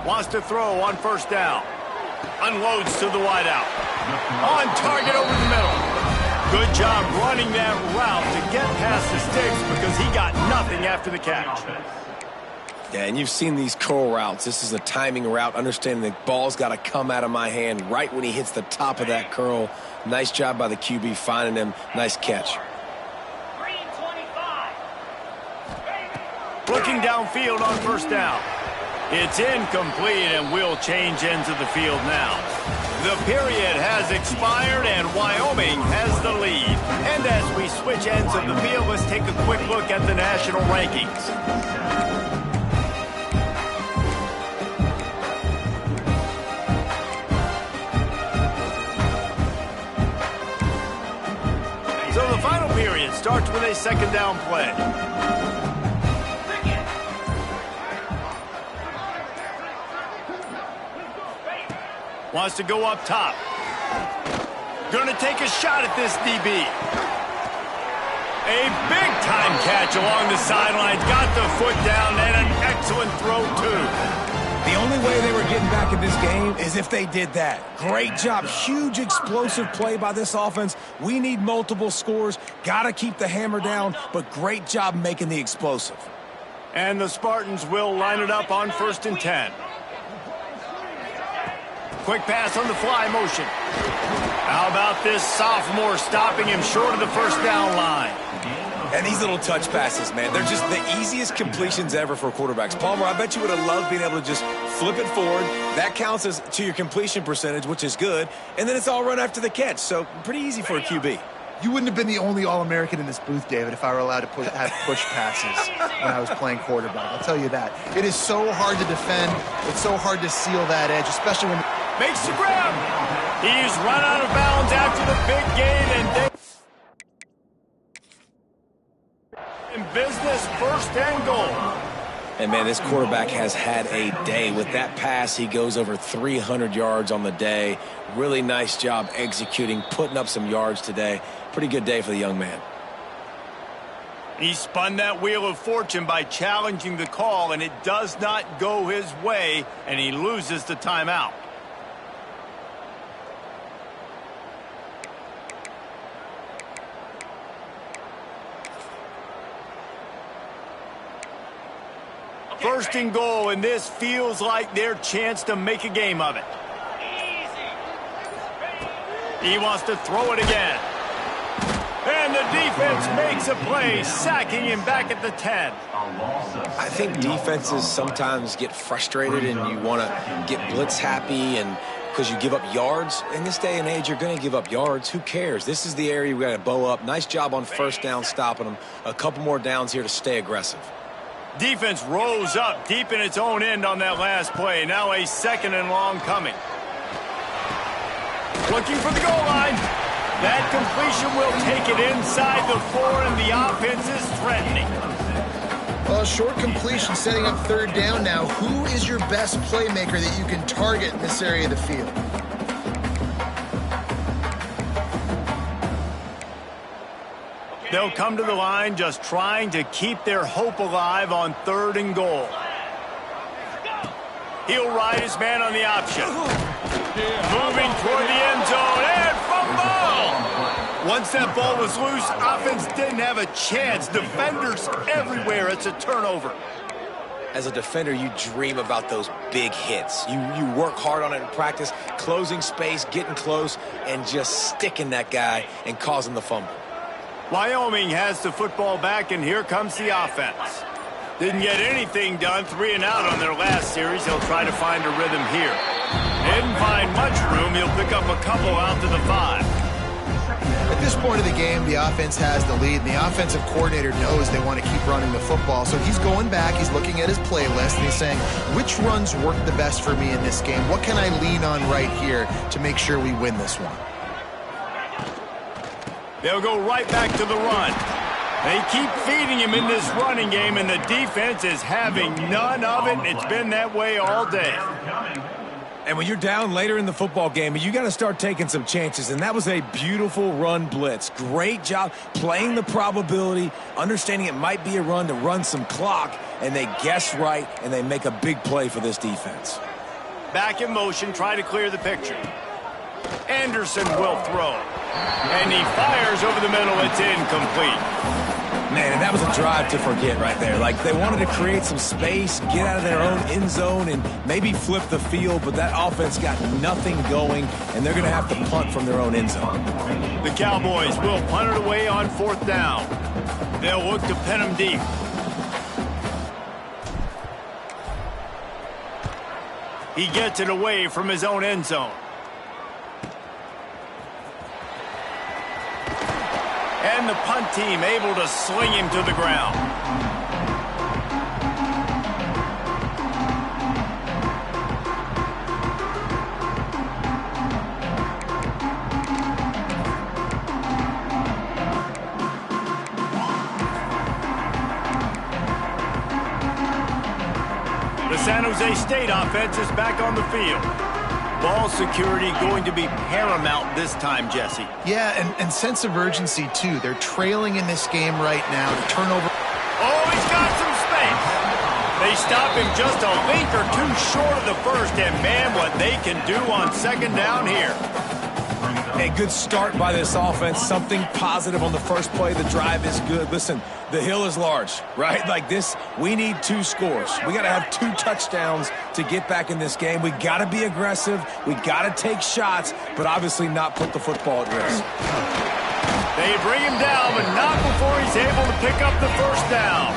Wants to throw on first down. Unloads to the wideout. On target over the middle. Good job running that route to get past the sticks because he got nothing after the catch. Yeah, and you've seen these curl routes. This is a timing route, understanding the ball's got to come out of my hand right when he hits the top of that curl. Nice job by the QB finding him. Nice catch. Looking downfield on first down. It's incomplete, and we'll change ends of the field now. The period has expired, and Wyoming has the lead. And as we switch ends of the field, let's take a quick look at the national rankings. So the final period starts with a second down play. Wants to go up top. Going to take a shot at this DB. A big-time catch along the sidelines. Got the foot down and an excellent throw, too. The only way they were getting back in this game is if they did that. Great job. Huge explosive play by this offense. We need multiple scores. Got to keep the hammer down, but great job making the explosive. And the Spartans will line it up on 1st and 10. Quick pass on the fly motion. How about this sophomore stopping him short of the first down line? And these little touch passes, man, they're just the easiest completions ever for quarterbacks. Palmer, I bet you would have loved being able to just flip it forward. That counts as to your completion percentage, which is good. And then it's all run after the catch, so pretty easy for a QB. You wouldn't have been the only All-American in this booth, David, if I were allowed to have push passes when I was playing quarterback. I'll tell you that. It is so hard to defend. It's so hard to seal that edge, especially when... Makes the grab. He's run out of bounds after the big gain, and they... in business, 1st and goal. And, man, this quarterback has had a day. With that pass, he goes over 300 yards on the day. Really nice job executing, putting up some yards today. Pretty good day for the young man. He spun that wheel of fortune by challenging the call, and it does not go his way, and he loses the timeout. First and goal, and this feels like their chance to make a game of it. He wants to throw it again. And the defense makes a play, sacking him back at the 10. I think defenses sometimes get frustrated and you want to get blitz happy and because you give up yards. In this day and age, you're going to give up yards. Who cares? This is the area we got to bow up. Nice job on first down stopping them. A couple more downs here to stay aggressive. Defense rose up deep in its own end on that last play. Now a 2nd and long coming. Looking for the goal line. That completion will take it inside the 4, and the offense is threatening. Well, short completion setting up 3rd down now. Who is your best playmaker that you can target in this area of the field? They'll come to the line just trying to keep their hope alive on 3rd and goal. He'll ride his man on the option. Moving toward the end zone, and fumble! Once that ball was loose, offense didn't have a chance. Defenders everywhere. It's a turnover. As a defender, you dream about those big hits. You work hard on it in practice, closing space, getting close, and just sticking that guy and causing the fumble. Wyoming has the football back, and here comes the offense. Didn't get anything done, 3 and out on their last series. He'll try to find a rhythm here. Didn't find much room. He'll pick up a couple out to the 5. At this point of the game, the offense has the lead, and the offensive coordinator knows they want to keep running the football. So he's going back, he's looking at his playlist, and he's saying, which runs work the best for me in this game? What can I lean on right here to make sure we win this one? They'll go right back to the run. They keep feeding him in this running game, and the defense is having none of it. It's been that way all day. And when you're down later in the football game, you got to start taking some chances. And that was a beautiful run blitz. Great job playing the probability, understanding it might be a run to run some clock, and they guess right, and they make a big play for this defense. Back in motion, try to clear the picture. Anderson will throw. And he fires over the middle. It's incomplete. Man, and that was a drive to forget right there. Like, they wanted to create some space, get out of their own end zone, and maybe flip the field, but that offense got nothing going, and they're going to have to punt from their own end zone. The Cowboys will punt it away on 4th down. They'll look to pin him deep. He gets it away from his own end zone. And the punt team able to sling him to the ground. The San Jose State offense is back on the field. Ball security going to be paramount this time, Jesse. Yeah, and sense of urgency, too. They're trailing in this game right now. The turnover. Oh, he's got some space. They stop him just a link or two short of the first, and man, what they can do on 2nd down here. A good start by this offense. Something positive on the first play. The drive is good. Listen, the hill is large, right? Like this, we need 2 scores. We got to have 2 touchdowns to get back in this game. We got to be aggressive. We got to take shots, but obviously not put the football at risk. They bring him down, but not before he's able to pick up the 1st down.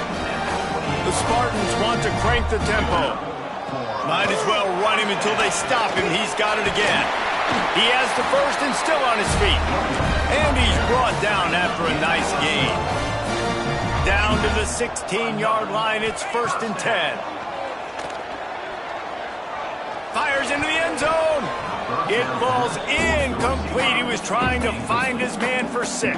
The Spartans want to crank the tempo. Might as well run him until they stop him. He's got it again. He has the 1st and still on his feet. And he's brought down after a nice gain. Down to the 16-yard line. It's 1st and 10. Fires into the end zone. It falls incomplete. He was trying to find his man for 6.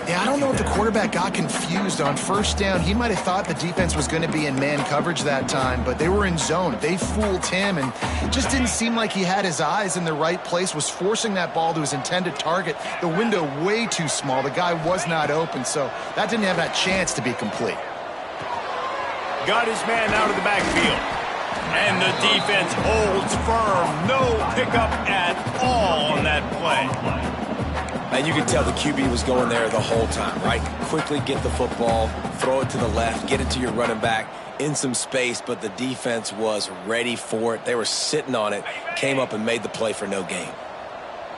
Yeah, I don't know if the quarterback got confused on 1st down. He might have thought the defense was going to be in man coverage that time, but they were in zone. They fooled him, and just didn't seem like he had his eyes in the right place, was forcing that ball to his intended target. The window way too small. The guy was not open, so that didn't have that chance to be complete. Got his man out of the backfield. And the defense holds firm. No pickup at all on that play. And you could tell the QB was going there the whole time, right? Quickly get the football, throw it to the left, get it to your running back in some space, but the defense was ready for it. They were sitting on it, came up and made the play for no gain.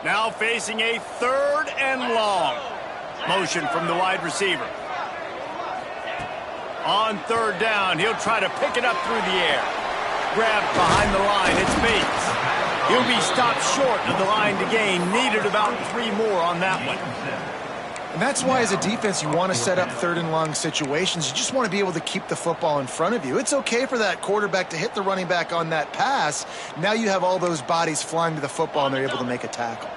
Now facing a 3rd and long. Motion from the wide receiver. On 3rd down, he'll try to pick it up through the air. Grabbed behind the line, it's Bates. He'll be stopped short of the line to gain. Needed about 3 more on that one. And that's why as a defense you want to set up 3rd and long situations. You just want to be able to keep the football in front of you. It's okay for that quarterback to hit the running back on that pass. Now you have all those bodies flying to the football and they're able to make a tackle.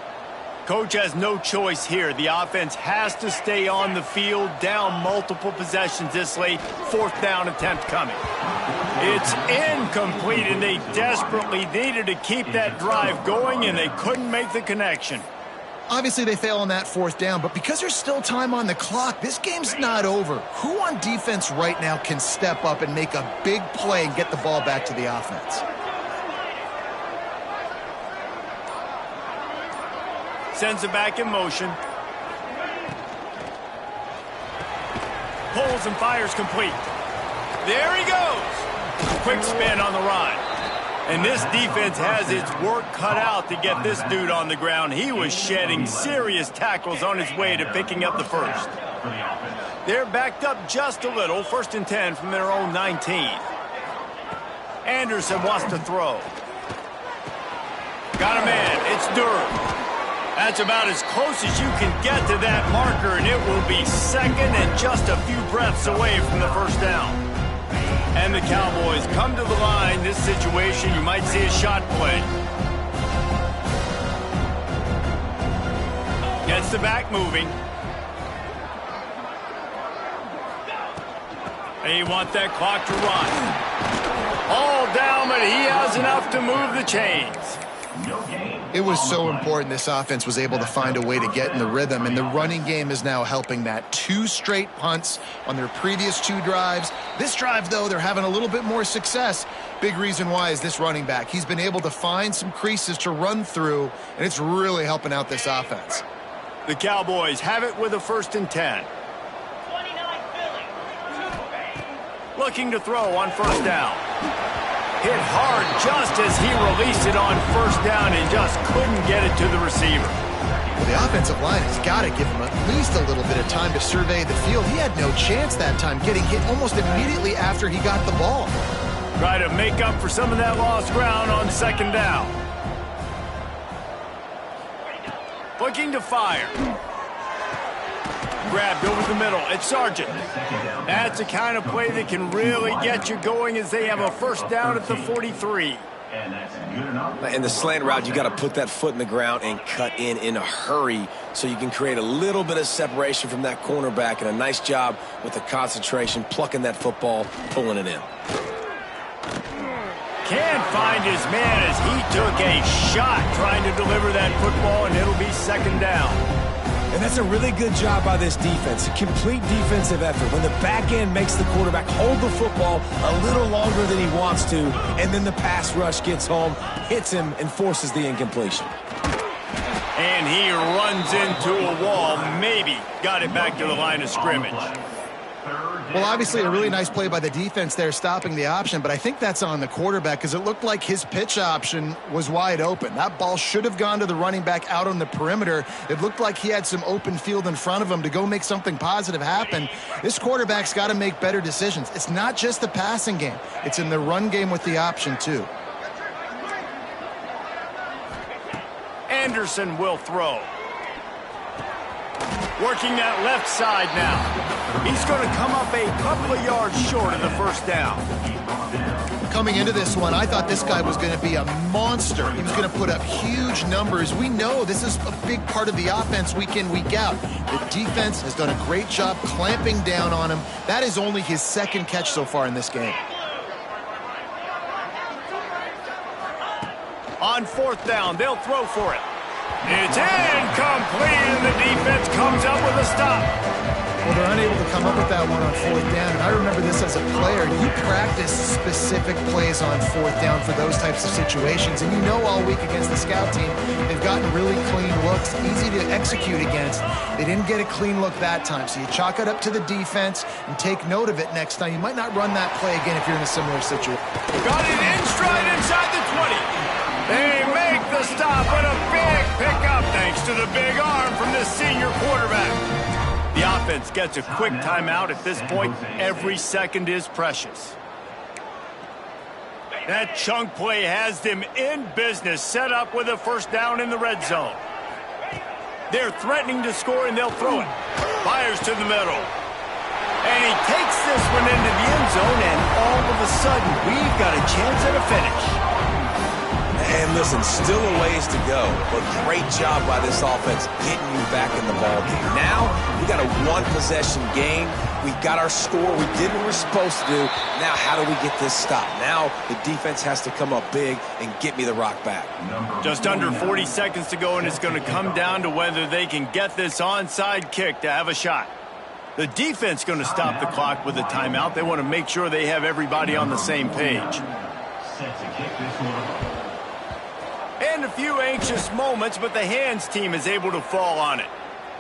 Coach has no choice here. The offense has to stay on the field, down multiple possessions this late. 4th down attempt coming. It's incomplete, and they desperately needed to keep that drive going, and they couldn't make the connection. Obviously, they fail on that 4th down, but because there's still time on the clock, this game's not over. Who on defense right now can step up and make a big play and get the ball back to the offense? Sends it back in motion. Pulls and fires complete. There he goes. Quick spin on the run. And this defense has its work cut out to get this dude on the ground. He was shedding serious tackles on his way to picking up the 1st. They're backed up just a little. 1st and 10 from their own 19. Anderson wants to throw. Got a man. It's Durham. That's about as close as you can get to that marker, and it will be 2nd and just a few breaths away from the 1st down. And the Cowboys come to the line. This situation, you might see a shot play. Gets the back moving. They want that clock to run. All down, but he has enough to move the chains. It was so important this offense was able to find a way to get in the rhythm, and the running game is now helping that. 2 straight punts on their previous 2 drives. This drive, though, they're having a little bit more success. Big reason why is this running back. He's been able to find some creases to run through, and it's really helping out this offense. The Cowboys have it with a 1st and 10. 29 Philly. Looking to throw on 1st down. Hit hard just as he released it on 1st down and just couldn't get it to the receiver. Well, the offensive line has got to give him at least a little bit of time to survey the field. He had no chance that time, getting hit almost immediately after he got the ball. Try to make up for some of that lost ground on 2nd down. Looking to fire. Grabbed over the middle. It's Sargent. That's the kind of play that can really get you going as they have a 1st down at the 43. In the slant route, you got to put that foot in the ground and cut in a hurry so you can create a little bit of separation from that cornerback, and a nice job with the concentration, plucking that football, pulling it in. Can't find his man as he took a shot trying to deliver that football, and it'll be 2nd down. And that's a really good job by this defense. A complete defensive effort. When the back end makes the quarterback hold the football a little longer than he wants to, and then the pass rush gets home, hits him, and forces the incompletion. And he runs into a wall. Maybe got it back to the line of scrimmage. Well, obviously a really nice play by the defense there, stopping the option, but I think that's on the quarterback because it looked like his pitch option was wide open. That ball should have gone to the running back out on the perimeter. It looked like he had some open field in front of him to go make something positive happen. This quarterback's got to make better decisions. It's not just the passing game. It's in the run game with the option, too. Anderson will throw. Working that left side now. He's going to come up a couple of yards short of the 1st down. Coming into this one, I thought this guy was going to be a monster. He was going to put up huge numbers. We know this is a big part of the offense week in, week out. The defense has done a great job clamping down on him. That is only his 2nd catch so far in this game. On 4th down, they'll throw for it. It's incomplete, and the defense comes up with a stop. Well, they're unable to come up with that one on 4th down, and I remember this as a player. You practice specific plays on 4th down for those types of situations, and you know all week against the scout team, they've gotten really clean looks, easy to execute against. They didn't get a clean look that time, so you chalk it up to the defense and take note of it next time. You might not run that play again if you're in a similar situation. Got it in stride inside the 20. They make the stop, but a big pickup thanks to the big arm from this senior quarterback. The offense gets a quick timeout at this point. Every second is precious. That chunk play has them in business, set up with a 1st down in the red zone. They're threatening to score, and they'll throw it. Fires to the middle. And he takes this one into the end zone, and all of a sudden, we've got a chance at a finish. And listen, still a ways to go, but great job by this offense getting you back in the ball game. Now, we got a 1-possession game. We got our score. We did what we're supposed to do. Now, how do we get this stop? Now, the defense has to come up big and get me the rock back. Just under 40 seconds to go, and it's going to come down to whether they can get this onside kick to have a shot. The defense going to stop the clock with a timeout. They want to make sure they have everybody on the same page. And a few anxious moments, but the hands team is able to fall on it.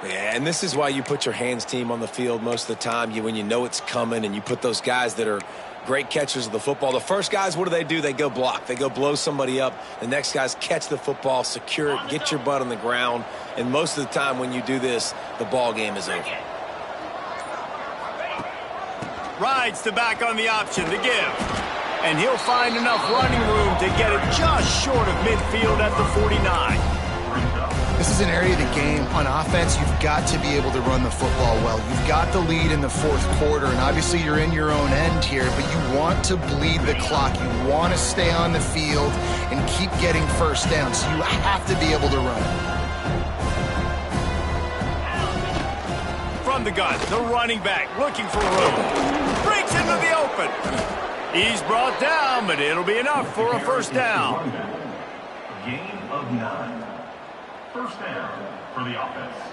Yeah, and this is why you put your hands team on the field most of the time. When you know it's coming, and you put those guys that are great catchers of the football. The first guys, what do? They go block. They go blow somebody up. The next guys catch the football, secure it, get your butt on the ground. And most of the time when you do this, the ball game is over. Rides the back on the option to give. And he'll find enough running room to get it just short of midfield at the 49. This is an area of the game. On offense, you've got to be able to run the football well. You've got the lead in the 4th quarter, and obviously you're in your own end here, but you want to bleed the clock. You want to stay on the field and keep getting 1st down, so you have to be able to run. From the gun, the running back looking for room. Breaks into the open. He's brought down, but it'll be enough for a first down. Gain of 9. First down for the offense.